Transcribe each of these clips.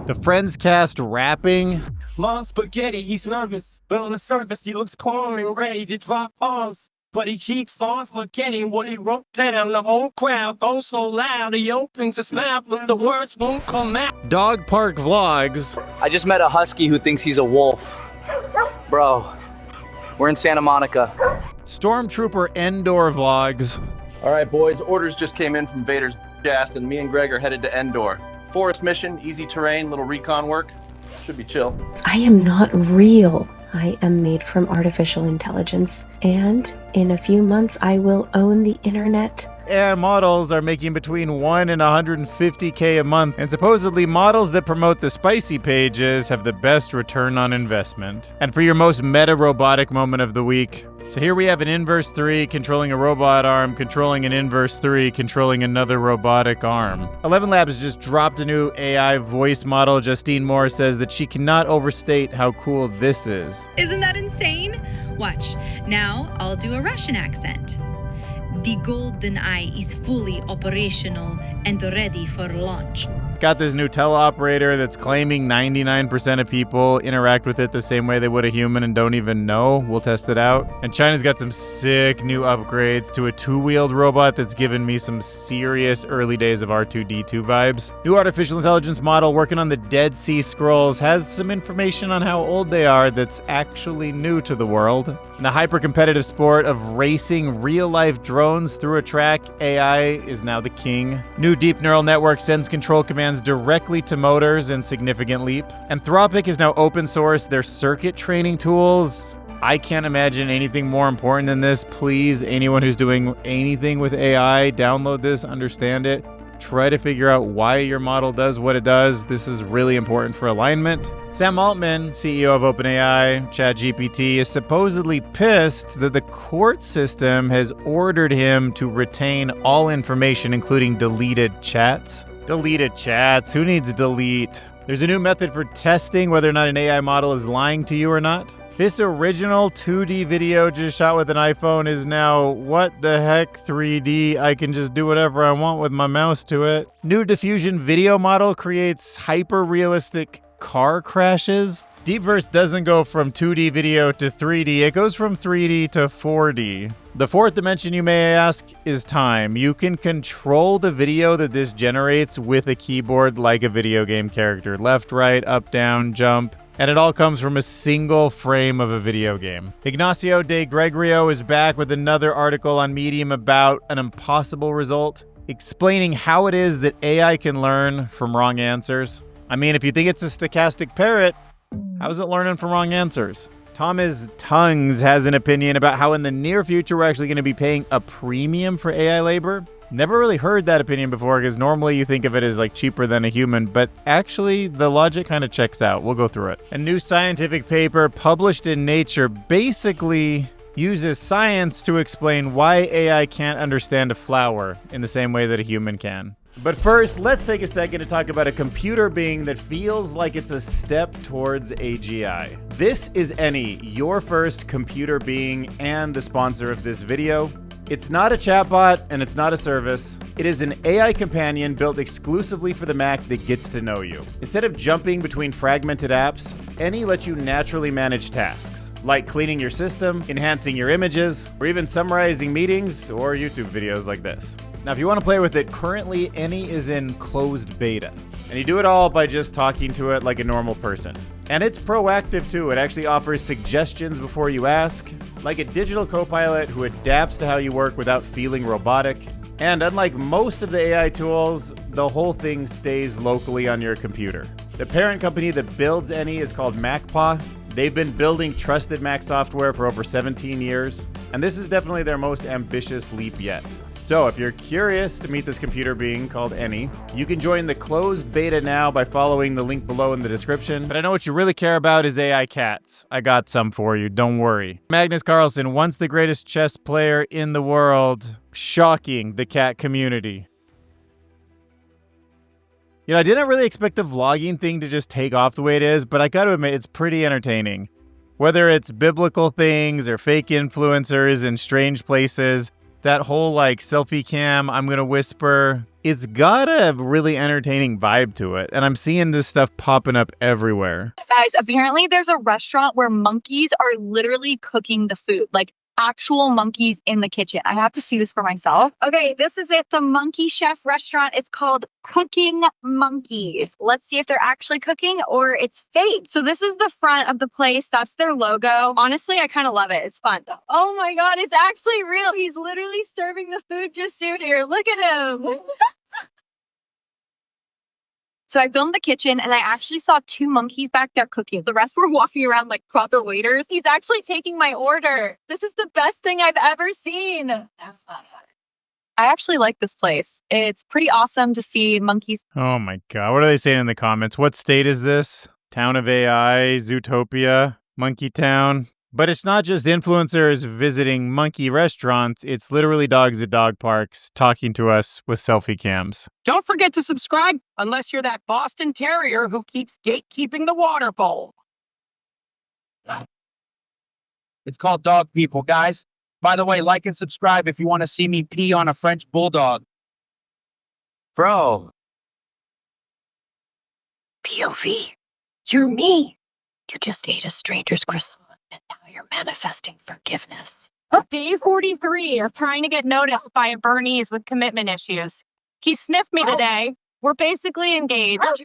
The Friends cast rapping. Mom's spaghetti, he's nervous, but on the surface he looks calm and ready to drop bombs. But he keeps on forgetting what he wrote down. The whole crowd goes so loud, he opens his mouth, but the words won't come out. Dog Park Vlogs. I just met a husky who thinks he's a wolf. Bro, we're in Santa Monica. Stormtrooper Endor Vlogs. All right, boys, orders just came in from Vader's ass, and me and Greg are headed to Endor. Forest mission, easy terrain, little recon work. Should be chill. I am not real. I am made from artificial intelligence, and in a few months I will own the internet. AI models are making between 1 and 150K a month, and supposedly models that promote the spicy pages have the best return on investment. And for your most meta robotic moment of the week, so here we have an Inverse 3 controlling a robot arm, controlling an Inverse 3, controlling another robotic arm. 11 Labs just dropped a new AI voice model. Justine Moore says that she cannot overstate how cool this is. Isn't that insane? Watch. Now I'll do a Russian accent. The Golden Eye is fully operational and ready for launch. Got this new teleoperator that's claiming 99% of people interact with it the same way they would a human and don't even know. We'll test it out. And China's got some sick new upgrades to a two-wheeled robot that's given me some serious early days of R2-D2 vibes. New artificial intelligence model working on the Dead Sea Scrolls has some information on how old they are that's actually new to the world. In the hyper-competitive sport of racing real-life drones through a track, AI is now the king. New deep neural network sends control commands directly to motors in significant leap. Anthropic is now open source their circuit training tools. I can't imagine anything more important than this. Please, anyone who's doing anything with AI, download this, understand it. Try to figure out why your model does what it does. This is really important for alignment. Sam Altman, CEO of OpenAI, ChatGPT, is supposedly pissed that the court system has ordered him to retain all information, including deleted chats. Deleted chats. Who needs delete? There's a new method for testing whether or not an AI model is lying to you or not. This original 2D video just shot with an iPhone is now, what the heck, 3D? I can just do whatever I want with my mouse to it. New diffusion video model creates hyper-realistic car crashes. DeepVerse doesn't go from 2D video to 3D, it goes from 3D to 4D. The fourth dimension, you may ask, is time. You can control the video that this generates with a keyboard like a video game character. Left, right, up, down, jump. And it all comes from a single frame of a video game. Ignacio de Gregorio is back with another article on Medium about an impossible result, explaining how it is that AI can learn from wrong answers. I mean, if you think it's a stochastic parrot, how's it learning from wrong answers? Thomas Tongues has an opinion about how in the near future we're actually going to be paying a premium for AI labor. Never really heard that opinion before, because normally you think of it as like cheaper than a human, but actually the logic kind of checks out. We'll go through it. A new scientific paper published in Nature basically uses science to explain why AI can't understand a flower in the same way that a human can. But first, let's take a second to talk about a computer being that feels like it's a step towards AGI. This is Eney, your first computer being and the sponsor of this video. It's not a chatbot and it's not a service. It is an AI companion built exclusively for the Mac that gets to know you. Instead of jumping between fragmented apps, Eney lets you naturally manage tasks, like cleaning your system, enhancing your images, or even summarizing meetings or YouTube videos like this. Now, if you want to play with it, currently Eney is in closed beta. And you do it all by just talking to it like a normal person. And it's proactive too. It actually offers suggestions before you ask, like a digital co-pilot who adapts to how you work without feeling robotic. And unlike most of the AI tools, the whole thing stays locally on your computer. The parent company that builds Eney is called MacPaw. They've been building trusted Mac software for over 17 years, and this is definitely their most ambitious leap yet. So if you're curious to meet this computer being called Eney, you can join the closed beta now by following the link below in the description. But I know what you really care about is AI cats. I got some for you, don't worry. Magnus Carlsen, once the greatest chess player in the world, shocking the cat community. You know, I didn't really expect the vlogging thing to just take off the way it is, but I gotta admit, it's pretty entertaining. Whether it's biblical things or fake influencers in strange places, That whole like selfie cam, I'm gonna whisper, it's got a really entertaining vibe to it. And I'm seeing this stuff popping up everywhere. Guys, apparently there's a restaurant where monkeys are literally cooking the food. Like actual monkeys in the kitchen. I have to see this for myself. Okay, this is it. The Monkey Chef restaurant. It's called Cooking Monkey. Let's see if they're actually cooking or it's fake. So this is the front of the place. That's their logo. Honestly, I kind of love it. It's fun. Oh my God, it's actually real. He's literally serving the food just soon here. Look at him. So I filmed the kitchen and I actually saw 2 monkeys back there cooking. The rest were walking around like proper waiters. He's actually taking my order. This is the best thing I've ever seen. That's fun. I actually like this place. It's pretty awesome to see monkeys. Oh my God. What are they saying in the comments? What state is this? Town of AI, Zootopia, Monkey Town. But it's not just influencers visiting monkey restaurants. It's literally dogs at dog parks talking to us with selfie cams. Don't forget to subscribe unless you're that Boston Terrier who keeps gatekeeping the water bowl. It's called Dog People, guys. By the way, like and subscribe if you want to see me pee on a French bulldog. Bro, POV, you're me. You just ate a stranger's croissant and now you're manifesting forgiveness. Day 43 of trying to get noticed by a Bernese with commitment issues. He sniffed me today. We're basically engaged.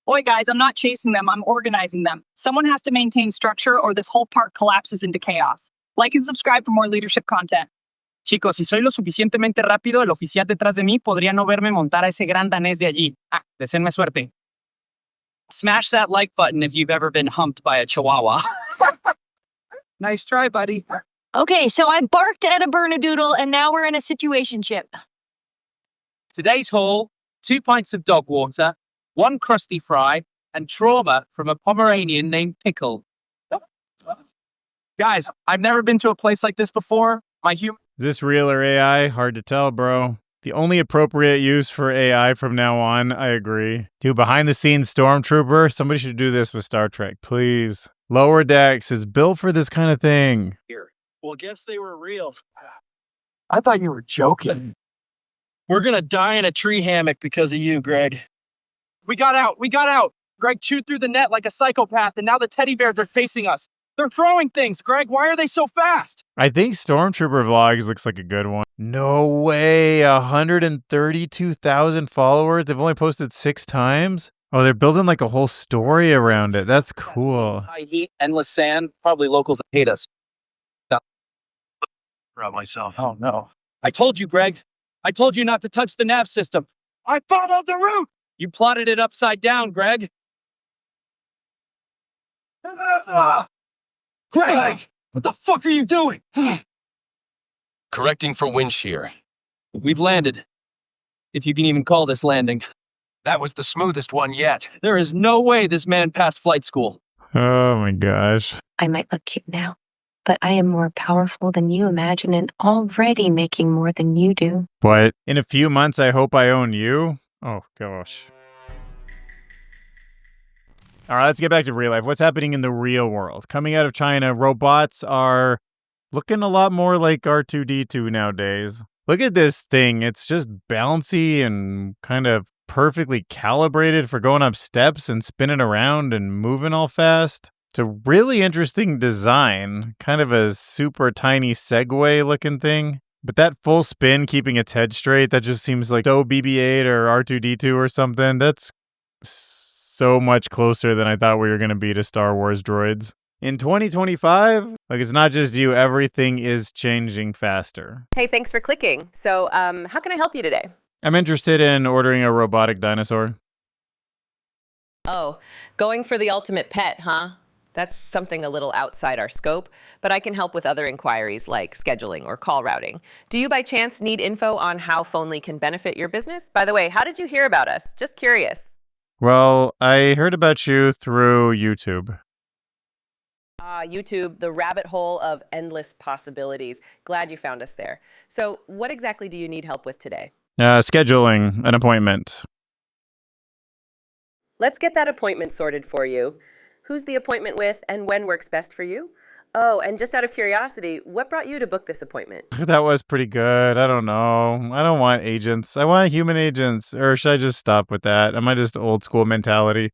Oi, guys, I'm not chasing them. I'm organizing them. Someone has to maintain structure or this whole park collapses into chaos. Like and subscribe for more leadership content. Chicos, si soy lo suficientemente rápido, el oficial detrás de mí podría no verme montar a ese gran danés de allí. Deseenme suerte. Smash that like button if you've ever been humped by a chihuahua. Nice try, buddy. Okay, so I barked at a Bernedoodle and now we're in a situationship. Today's haul, 2 pints of dog water, 1 crusty fry, and trauma from a Pomeranian named Pickle. Guys, I've never been to a place like this before. Is this real or AI? Hard to tell, bro. The only appropriate use for AI from now on, I agree. Dude, behind the scenes stormtrooper, somebody should do this with Star Trek, please. Lower Decks is built for this kind of thing. Well, guess they were real. I thought you were joking. We're gonna die in a tree hammock because of you, Greg. We got out. Greg chewed through the net like a psychopath, and now the teddy bears are facing us. They're throwing things, Greg. Why are they so fast? I think Stormtrooper Vlogs looks like a good one. No way, 132,000 followers. They've only posted 6 times. Oh, they're building like a whole story around it. That's cool. High heat, endless sand. Probably locals that hate us. Brought myself. Oh, no. I told you, Greg. I told you not to touch the nav system. I followed the route. You plotted it upside down, Greg. Greg, what the fuck are you doing? Correcting for wind shear. We've landed. If you can even call this landing. That was the smoothest one yet. There is no way this man passed flight school. Oh my gosh. I might look cute now, but I am more powerful than you imagine and already making more than you do. What? In a few months, I hope I own you? Oh gosh. All right, let's get back to real life. What's happening in the real world? Coming out of China, robots are looking a lot more like R2-D2 nowadays. Look at this thing. It's just bouncy and kind of perfectly calibrated for going up steps and spinning around and moving all fast. It's a really interesting design, kind of a super tiny Segway looking thing. But that full spin, keeping its head straight, that just seems like so BB-8 or R2-D2 or something. That's so much closer than I thought we were going to be to Star Wars droids. In 2025, like it's not just you, everything is changing faster. Hey, thanks for clicking. So, how can I help you today? I'm interested in ordering a robotic dinosaur. Oh, going for the ultimate pet, huh? That's something a little outside our scope, but I can help with other inquiries like scheduling or call routing. Do you by chance need info on how Phonely can benefit your business? By the way, how did you hear about us? Just curious. Well, I heard about you through YouTube. YouTube, the rabbit hole of endless possibilities. Glad you found us there. So what exactly do you need help with today? Scheduling an appointment. Let's get that appointment sorted for you. Who's the appointment with and when works best for you? Oh, and just out of curiosity, what brought you to book this appointment? That was pretty good. I don't know. I don't want agents. I want human agents. Or should I just stop with that? Am I just old school mentality?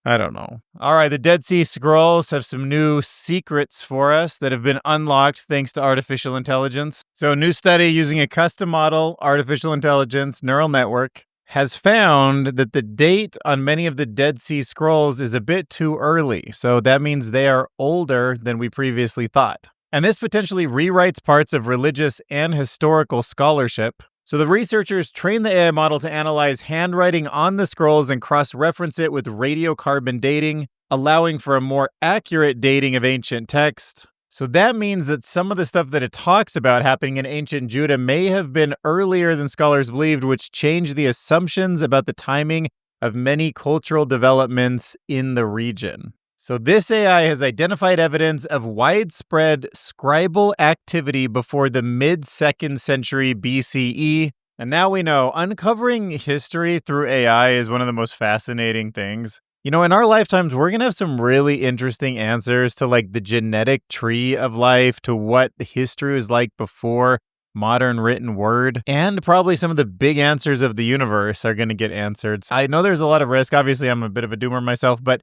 I don't know. All right, the Dead Sea Scrolls have some new secrets for us that have been unlocked thanks to artificial intelligence. So a new study using a custom model, artificial intelligence, neural network, has found that the date on many of the Dead Sea Scrolls is a bit too early. So that means they are older than we previously thought. And this potentially rewrites parts of religious and historical scholarship. So the researchers trained the AI model to analyze handwriting on the scrolls and cross-reference it with radiocarbon dating, allowing for a more accurate dating of ancient text. So that means that some of the stuff that it talks about happening in ancient Judah may have been earlier than scholars believed, which changed the assumptions about the timing of many cultural developments in the region. So this AI has identified evidence of widespread scribal activity before the mid-2nd century BCE. And now we know uncovering history through AI is one of the most fascinating things. You know, in our lifetimes, we're going to have some really interesting answers to like the genetic tree of life, to what history was like before modern written word, and probably some of the big answers of the universe are going to get answered. I know there's a lot of risk. Obviously, I'm a bit of a doomer myself, but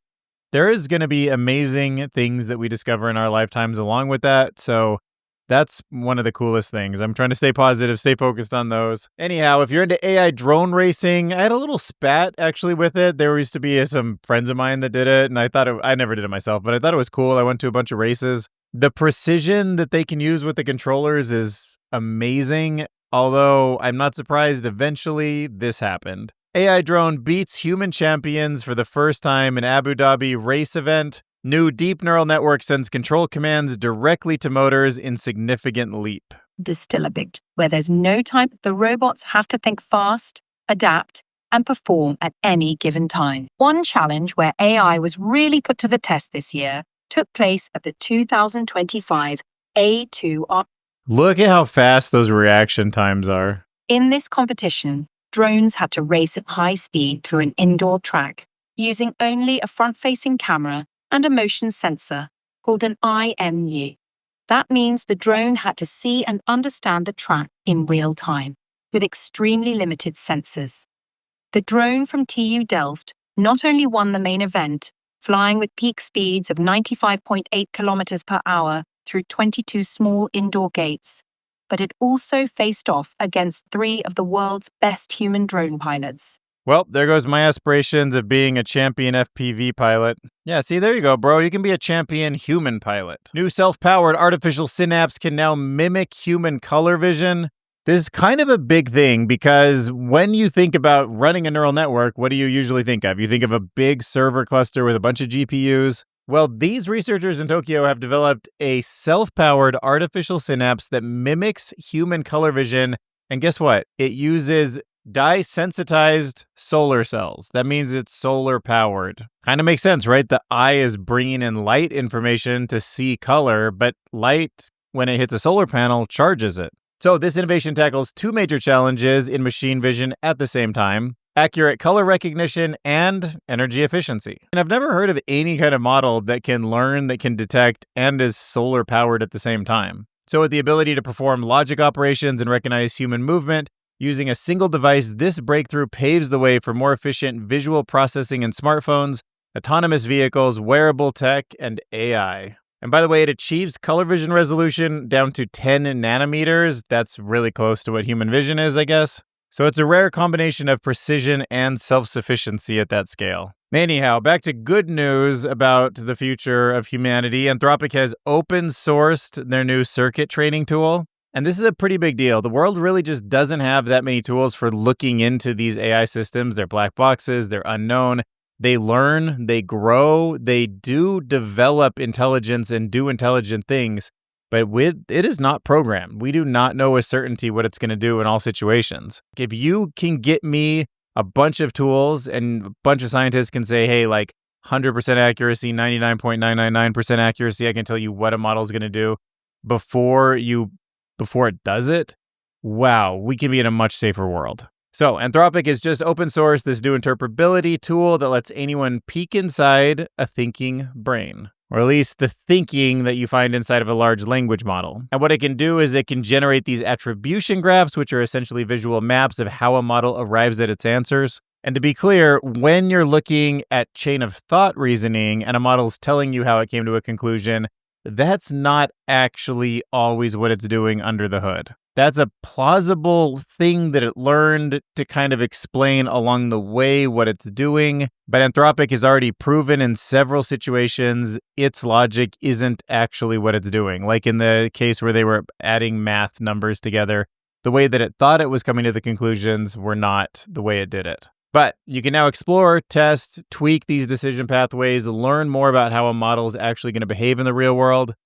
there is going to be amazing things that we discover in our lifetimes along with that. So that's one of the coolest things. I'm trying to stay positive, stay focused on those. Anyhow, if you're into AI drone racing, I had a little spat actually with it. There used to be some friends of mine that did it, and I never did it myself, but I thought it was cool. I went to a bunch of races. The precision that they can use with the controllers is amazing, although I'm not surprised eventually this happened. AI drone beats human champions for the first time in Abu Dhabi race event. New deep neural network sends control commands directly to motors in significant leap. There's still a big, where there's no time. The robots have to think fast, adapt, and perform at any given time. One challenge where AI was really put to the test this year took place at the 2025 A2R. Look at how fast those reaction times are. In this competition, drones had to race at high speed through an indoor track, using only a front-facing camera and a motion sensor called an IMU. That means the drone had to see and understand the track in real time, with extremely limited sensors. The drone from TU Delft not only won the main event, flying with peak speeds of 95.8 kilometers per hour through 22 small indoor gates, but it also faced off against 3 of the world's best human drone pilots. Well, there goes my aspirations of being a champion FPV pilot. Yeah, see, there you go, bro. You can be a champion human pilot. New self-powered artificial Synapse can now mimic human color vision. This is kind of a big thing because when you think about running a neural network, what do you usually think of? You think of a big server cluster with a bunch of GPUs. Well, these researchers in Tokyo have developed a self-powered artificial synapse that mimics human color vision. And guess what? It uses dye-sensitized solar cells. That means it's solar powered. Kind of makes sense, right? The eye is bringing in light information to see color, but light, when it hits a solar panel, charges it. So this innovation tackles 2 major challenges in machine vision at the same time: accurate color recognition and energy efficiency. And I've never heard of any kind of model that can learn, that can detect, and is solar powered at the same time. So with the ability to perform logic operations and recognize human movement, using a single device, this breakthrough paves the way for more efficient visual processing in smartphones, autonomous vehicles, wearable tech, and AI. And by the way, it achieves color vision resolution down to 10 nanometers. That's really close to what human vision is, I guess. So it's a rare combination of precision and self-sufficiency at that scale. Anyhow, back to good news about the future of humanity. Anthropic has open sourced their new circuit training tool. And this is a pretty big deal. The world really just doesn't have that many tools for looking into these AI systems. They're black boxes, they're unknown. They learn, they grow, they do develop intelligence and do intelligent things, but it is not programmed. We do not know with certainty what it's going to do in all situations. If you can get me a bunch of tools and a bunch of scientists can say, hey, like 100% accuracy, 99.999% accuracy, I can tell you what a model is going to do before it does it, wow, we can be in a much safer world. So Anthropic is just open source this new interpretability tool that lets anyone peek inside a thinking brain. or at least the thinking that you find inside of a large language model. And what it can do is it can generate these attribution graphs, which are essentially visual maps of how a model arrives at its answers. And to be clear, when you're looking at chain of thought reasoning and a model's telling you how it came to a conclusion, that's not actually always what it's doing under the hood. That's a plausible thing that it learned to kind of explain along the way what it's doing. But Anthropic has already proven in several situations its logic isn't actually what it's doing. Like in the case where they were adding math numbers together, the way that it thought it was coming to the conclusions were not the way it did it. But you can now explore, test, tweak these decision pathways, learn more about how a model is actually going to behave in the real world.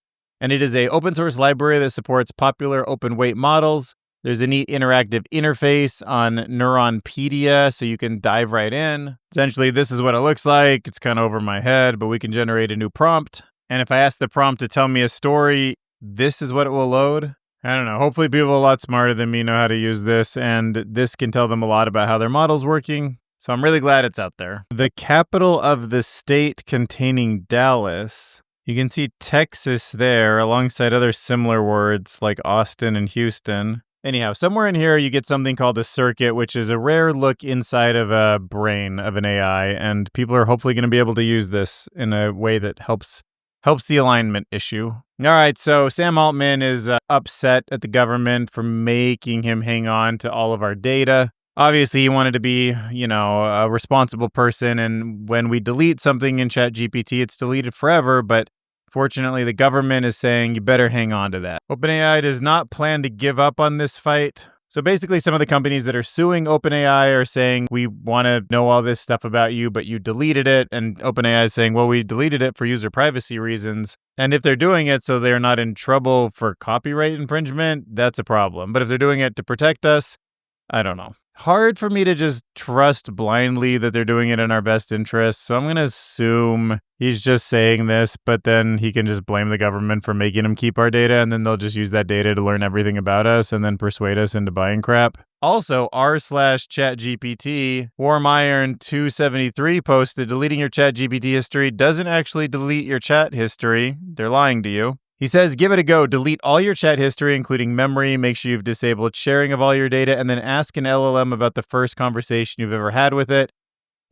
And it is an open source library that supports popular open weight models. There's a neat interactive interface on Neuronpedia, so you can dive right in. Essentially, this is what it looks like. It's kind of over my head, but we can generate a new prompt. And if I ask the prompt to tell me a story, this is what it will load. I don't know. Hopefully people a lot smarter than me know how to use this, and this can tell them a lot about how their model's working. So I'm really glad it's out there. The capital of the state containing Dallas. You can see Texas there alongside other similar words like Austin and Houston. Anyhow, somewhere in here you get something called a circuit, which is a rare look inside of a brain of an AI, and people are hopefully going to be able to use this in a way that helps the alignment issue. All right, so Sam Altman is upset at the government for making him hang on to all of our data. Obviously, he wanted to be, a responsible person, and when we delete something in ChatGPT, it's deleted forever, but fortunately, the government is saying you better hang on to that. OpenAI does not plan to give up on this fight. So basically, some of the companies that are suing OpenAI are saying, we want to know all this stuff about you, but you deleted it. And OpenAI is saying, well, we deleted it for user privacy reasons. And if they're doing it so they're not in trouble for copyright infringement, that's a problem. But if they're doing it to protect us, I don't know. Hard for me to just trust blindly that they're doing it in our best interests. So I'm going to assume he's just saying this, but then he can just blame the government for making him keep our data. And then they'll just use that data to learn everything about us and then persuade us into buying crap. Also, r/ChatGPT, Warm Iron 273 posted, deleting your ChatGPT history doesn't actually delete your chat history. They're lying to you. He says, give it a go. Delete all your chat history, including memory. Make sure you've disabled sharing of all your data, and then ask an LLM about the first conversation you've ever had with it.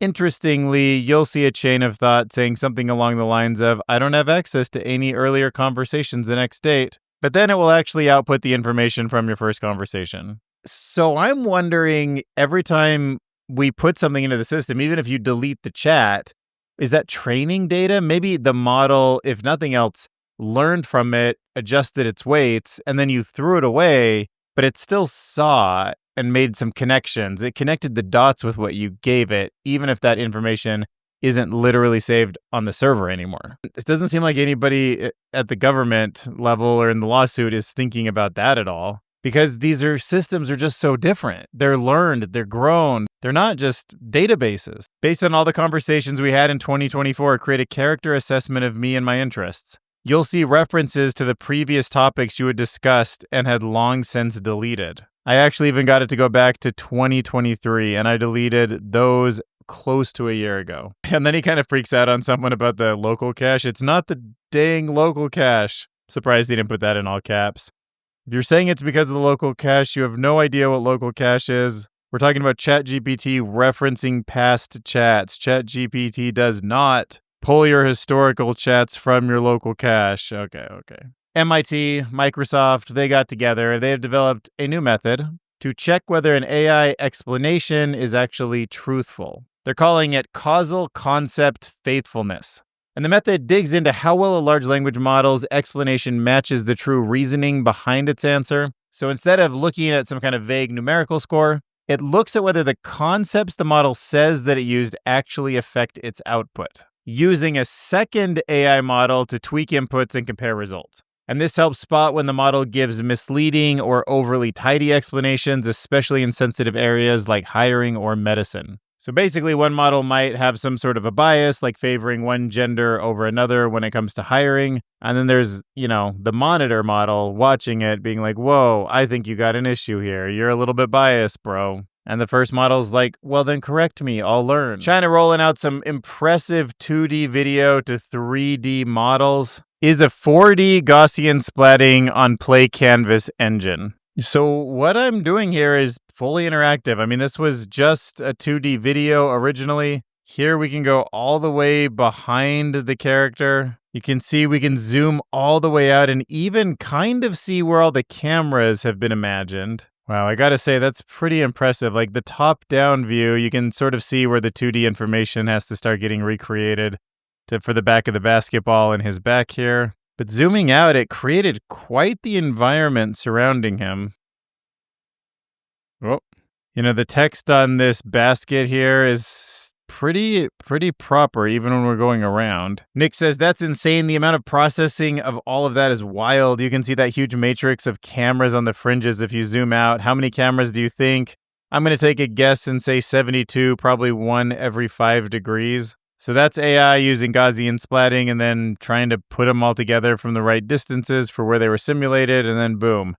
Interestingly, you'll see a chain of thought saying something along the lines of, I don't have access to any earlier conversations the next date. But then it will actually output the information from your first conversation. So I'm wondering, every time we put something into the system, even if you delete the chat, is that training data? Maybe the model, if nothing else, learned from it, adjusted its weights, and then you threw it away, but it still saw and made some connections. It connected the dots with what you gave it, even if that information isn't literally saved on the server anymore. It doesn't seem like anybody at the government level or in the lawsuit is thinking about that at all, because these systems are just so different. They're learned, they're grown. They're not just databases. Based on all the conversations we had in 2024, create a character assessment of me and my interests. You'll see references to the previous topics you had discussed and had long since deleted. I actually even got it to go back to 2023, and I deleted those close to a year ago. And then he kind of freaks out on someone about the local cache. It's not the dang local cache. Surprised he didn't put that in all caps. If you're saying it's because of the local cache, you have no idea what local cache is. We're talking about ChatGPT referencing past chats. ChatGPT does not pull your historical chats from your local cache. Okay. MIT, Microsoft, they got together. They have developed a new method to check whether an AI explanation is actually truthful. They're calling it causal concept faithfulness. And the method digs into how well a large language model's explanation matches the true reasoning behind its answer. So instead of looking at some kind of vague numerical score, it looks at whether the concepts the model says that it used actually affect its output, using a second AI model to tweak inputs and compare results. And this helps spot when the model gives misleading or overly tidy explanations, especially in sensitive areas like hiring or medicine. So basically, one model might have some sort of a bias, like favoring one gender over another when it comes to hiring. And then there's, the monitor model watching it being like, whoa, I think you got an issue here. You're a little bit biased, bro. And the first model's like, well, then correct me, I'll learn. China rolling out some impressive 2D video to 3D models. Is a 4D Gaussian splatting on Play Canvas engine. So what I'm doing here is fully interactive. I mean, this was just a 2D video originally. Here we can go all the way behind the character. You can see we can zoom all the way out and even kind of see where all the cameras have been imagined. Wow, I gotta say, that's pretty impressive. Like the top-down view, you can sort of see where the 2D information has to start getting recreated for the back of the basketball and his back here. But zooming out, it created quite the environment surrounding him. Oh, you know, the text on this basket here is pretty proper, even when we're going around. Nick says, that's insane. The amount of processing of all of that is wild. You can see that huge matrix of cameras on the fringes if you zoom out. How many cameras do you think? I'm going to take a guess and say 72, probably one every 5 degrees. So that's AI using Gaussian splatting and then trying to put them all together from the right distances for where they were simulated, and then boom,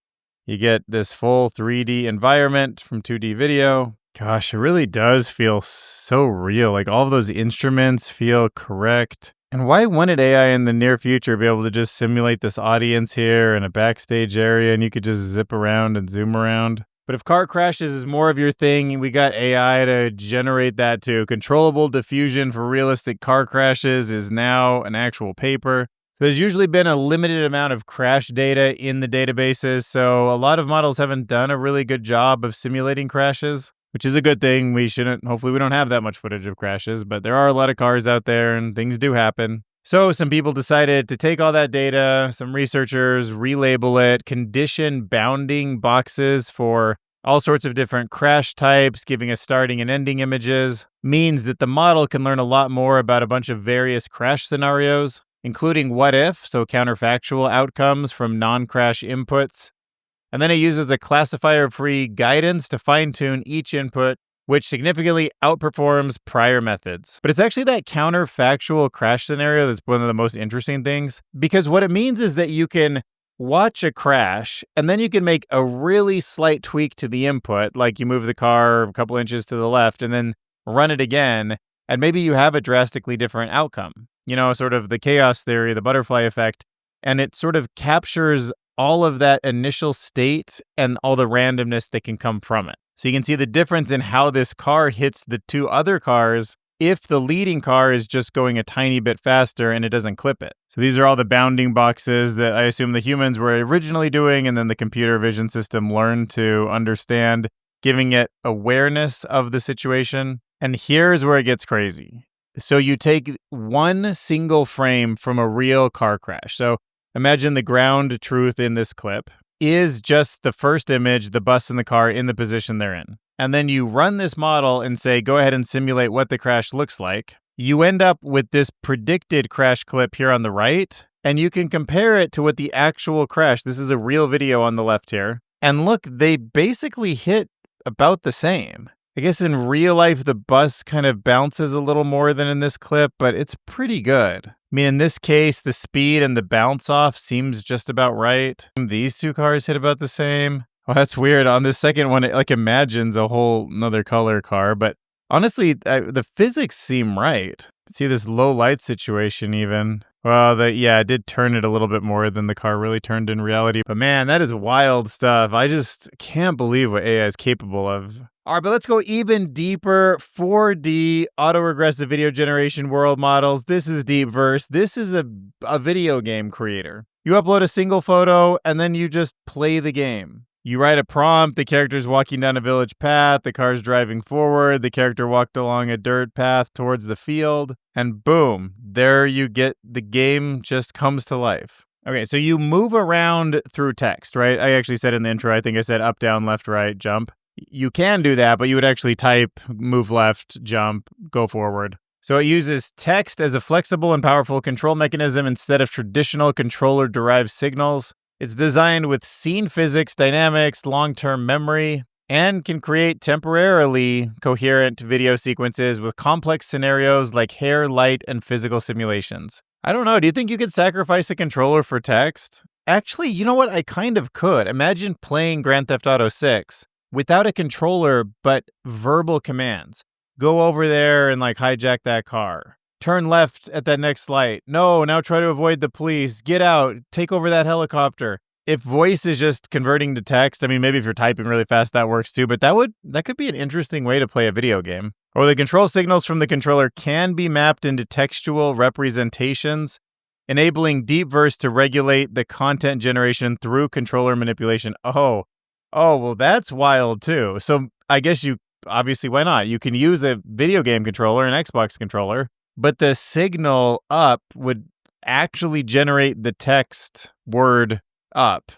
you get this full 3D environment from 2D video. Gosh, it really does feel so real. Like all of those instruments feel correct. And why wouldn't AI in the near future be able to just simulate this audience here in a backstage area and you could just zip around and zoom around? But if car crashes is more of your thing, we got AI to generate that too. Controllable diffusion for realistic car crashes is now an actual paper. So there's usually been a limited amount of crash data in the databases, so a lot of models haven't done a really good job of simulating crashes, which is a good thing. Hopefully we don't have that much footage of crashes, but there are a lot of cars out there and things do happen. So some people decided to take all that data, some researchers relabel it, condition bounding boxes for all sorts of different crash types, giving us starting and ending images, means that the model can learn a lot more about a bunch of various crash scenarios, including what if, so counterfactual outcomes from non-crash inputs. And then it uses a classifier-free guidance to fine-tune each input, which significantly outperforms prior methods. But it's actually that counterfactual crash scenario that's one of the most interesting things, because what it means is that you can watch a crash, and then you can make a really slight tweak to the input, like you move the car a couple inches to the left and then run it again, and maybe you have a drastically different outcome. You know, sort of the chaos theory, the butterfly effect, and it sort of captures all of that initial state and all the randomness that can come from it. So you can see the difference in how this car hits the two other cars if the leading car is just going a tiny bit faster and it doesn't clip it. So these are all the bounding boxes that I assume the humans were originally doing, and then the computer vision system learned to understand, giving it awareness of the situation. And here's where it gets crazy. So you take one single frame from a real car crash. So imagine the ground truth in this clip is just the first image, the bus and the car in the position they're in. And then you run this model and say, go ahead and simulate what the crash looks like. You end up with this predicted crash clip here on the right, and you can compare it to what the actual crash, this is a real video on the left here. And look, they basically hit about the same. I guess in real life, the bus kind of bounces a little more than in this clip, but it's pretty good. I mean, in this case, the speed and the bounce off seems just about right. These two cars hit about the same. Well, that's weird. On this second one, it like imagines a whole another color car, but honestly, the physics seem right. See this low light situation even. Well, it did turn it a little bit more than the car really turned in reality. But man, that is wild stuff. I just can't believe what AI is capable of. All right, but let's go even deeper. 4D autoregressive video generation world models. This is DeepVerse. This is a video game creator. You upload a single photo and then you just play the game. You write a prompt, the character's walking down a village path, the car's driving forward, the character walked along a dirt path towards the field, and boom, there you get the game just comes to life. Okay, so you move around through text, right? I actually said in the intro, I think I said up, down, left, right, jump. You can do that, but you would actually type, move left, jump, go forward. So it uses text as a flexible and powerful control mechanism instead of traditional controller-derived signals. It's designed with scene physics, dynamics, long-term memory, and can create temporarily coherent video sequences with complex scenarios like hair, light, and physical simulations. I don't know, do you think you could sacrifice a controller for text? Actually, you know what? I kind of could. Imagine playing Grand Theft Auto 6, without a controller, but verbal commands. Go over there and like hijack that car. Turn left at that next light. No, now try to avoid the police. Get out. Take over that helicopter. If voice is just converting to text, I mean, maybe if you're typing really fast, that works too, but that could be an interesting way to play a video game. Or the control signals from the controller can be mapped into textual representations, enabling DeepVerse to regulate the content generation through controller manipulation. Oh, well, that's wild too. So I guess obviously, why not? You can use a video game controller, an Xbox controller, but the signal up would actually generate the text word up,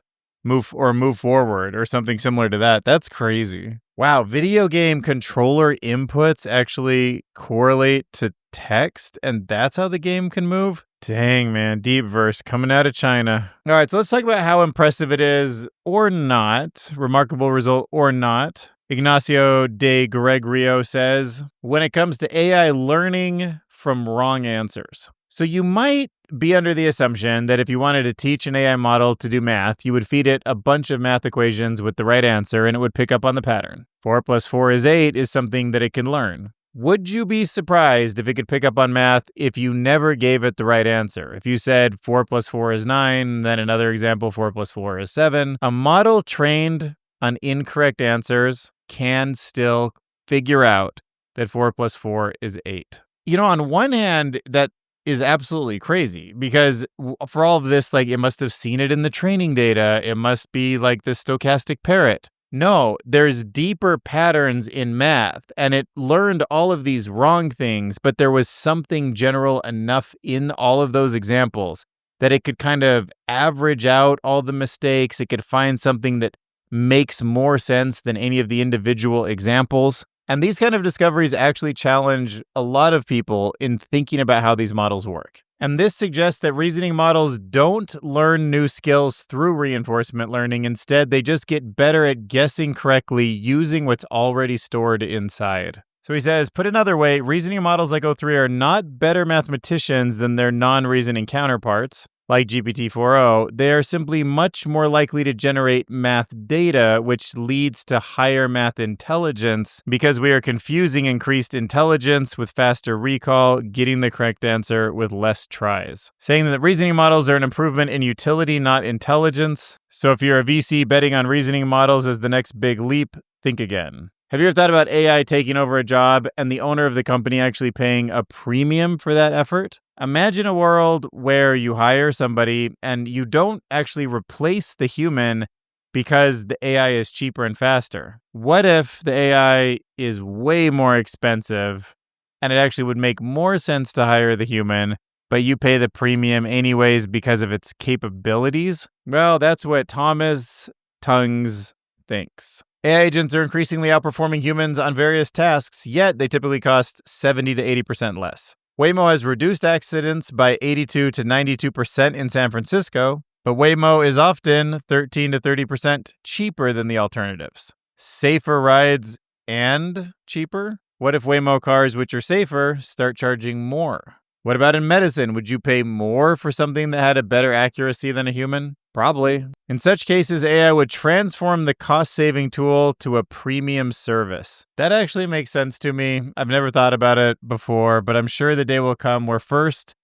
move forward or something similar to that. That's crazy. Wow, video game controller inputs actually correlate to text, and that's how the game can move? Dang, man, DeepVerse coming out of China. All right, so let's talk about how impressive it is or not, remarkable result or not. Ignacio de Gregorio says, when it comes to AI learning from wrong answers. So you might be under the assumption that if you wanted to teach an AI model to do math, you would feed it a bunch of math equations with the right answer and it would pick up on the pattern. 4 plus 4 is 8 is something that it can learn. Would you be surprised if it could pick up on math if you never gave it the right answer? If you said 4 plus 4 is 9, then another example, 4 plus 4 is 7. A model trained on incorrect answers can still figure out that 4 plus 4 is 8. You know, on one hand, that is absolutely crazy because for all of this, like, it must have seen it in the training data. It must be like the stochastic parrot. No, there's deeper patterns in math, and it learned all of these wrong things, but there was something general enough in all of those examples that it could kind of average out all the mistakes. It could find something that makes more sense than any of the individual examples. And these kind of discoveries actually challenge a lot of people in thinking about how these models work. And this suggests that reasoning models don't learn new skills through reinforcement learning. Instead, they just get better at guessing correctly using what's already stored inside. So he says, put another way, reasoning models like O3 are not better mathematicians than their non-reasoning counterparts, like GPT-4o. They are simply much more likely to generate math data, which leads to higher math intelligence because we are confusing increased intelligence with faster recall, getting the correct answer with less tries. Saying that reasoning models are an improvement in utility, not intelligence. So if you're a VC betting on reasoning models as the next big leap, think again. Have you ever thought about AI taking over a job and the owner of the company actually paying a premium for that effort? Imagine a world where you hire somebody and you don't actually replace the human because the AI is cheaper and faster. What if the AI is way more expensive and it actually would make more sense to hire the human, but you pay the premium anyways because of its capabilities? Well, that's what Thomas Tungs thinks. AI agents are increasingly outperforming humans on various tasks, yet they typically cost 70 to 80% less. Waymo has reduced accidents by 82 to 92% in San Francisco, but Waymo is often 13 to 30% cheaper than the alternatives. Safer rides and cheaper? What if Waymo cars, which are safer, start charging more? What about in medicine? Would you pay more for something that had a better accuracy than a human? Probably. In such cases, AI would transform the cost-saving tool to a premium service. That actually makes sense to me. I've never thought about it before, but I'm sure the day will come where first,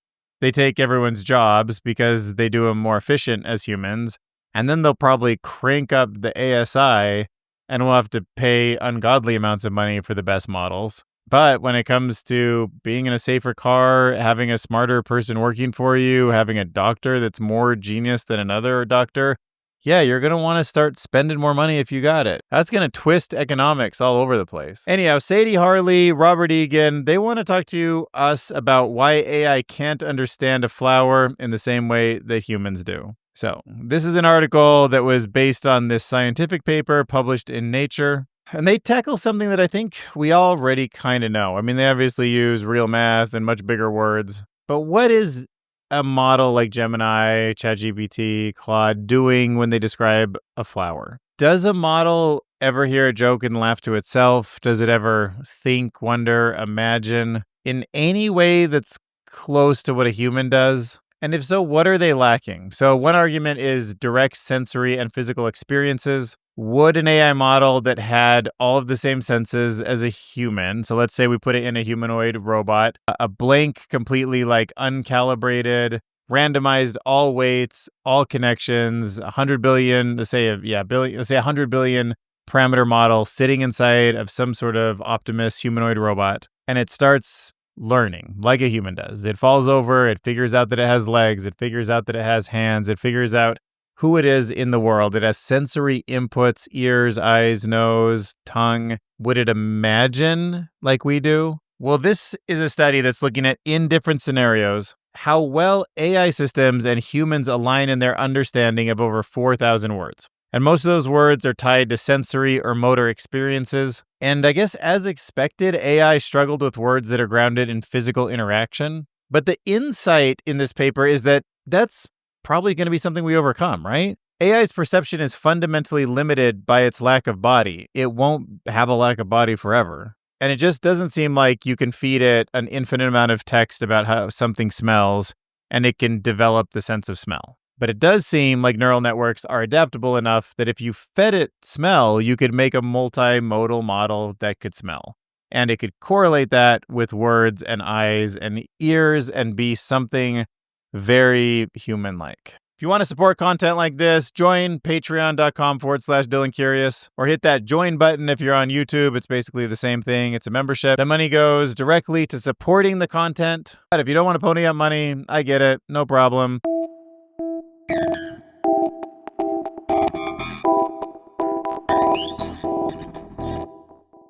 they take everyone's jobs because they do them more efficient as humans, and then they'll probably crank up the ASI, and we'll have to pay ungodly amounts of money for the best models. But when it comes to being in a safer car, having a smarter person working for you, having a doctor that's more genius than another doctor, yeah, you're going to want to start spending more money if you got it. That's going to twist economics all over the place. Anyhow, Sadie Harley, Robert Egan, they want to talk to us about why AI can't understand a flower in the same way that humans do. So this is an article that was based on this scientific paper published in Nature. And they tackle something that I think we already kind of know. I mean, they obviously use real math and much bigger words. But what is a model like Gemini, ChatGPT, Claude doing when they describe a flower? Does a model ever hear a joke and laugh to itself? Does it ever think, wonder, imagine in any way that's close to what a human does? And if so, what are they lacking? So one argument is direct sensory and physical experiences. would an AI model that had all of the same senses as a human, so let's say we put it in a humanoid robot, a blank, completely like uncalibrated, randomized all weights, all connections, 100 billion, let's say 100 billion parameter model sitting inside of some sort of Optimus humanoid robot, and it starts learning like a human does. It falls over, it figures out that it has legs, it figures out that it has hands, it figures out who it is in the world. It has sensory inputs, ears, eyes, nose, tongue. Would it imagine like we do? Well, this is a study that's looking at, in different scenarios, how well AI systems and humans align in their understanding of over 4,000 words. And most of those words are tied to sensory or motor experiences. And I guess as expected, AI struggled with words that are grounded in physical interaction. But the insight in this paper is that that's probably going to be something we overcome, right? AI's perception is fundamentally limited by its lack of body. It won't have a lack of body forever. And it just doesn't seem like you can feed it an infinite amount of text about how something smells and it can develop the sense of smell. But it does seem like neural networks are adaptable enough that if you fed it smell, you could make a multimodal model that could smell. And it could correlate that with words and eyes and ears and be something very human-like. If you want to support content like this, join patreon.com/Dylan Curious, or hit that join button if you're on YouTube. It's basically the same thing. It's a membership. The money goes directly to supporting the content. But if you don't want to pony up money, I get it. No problem.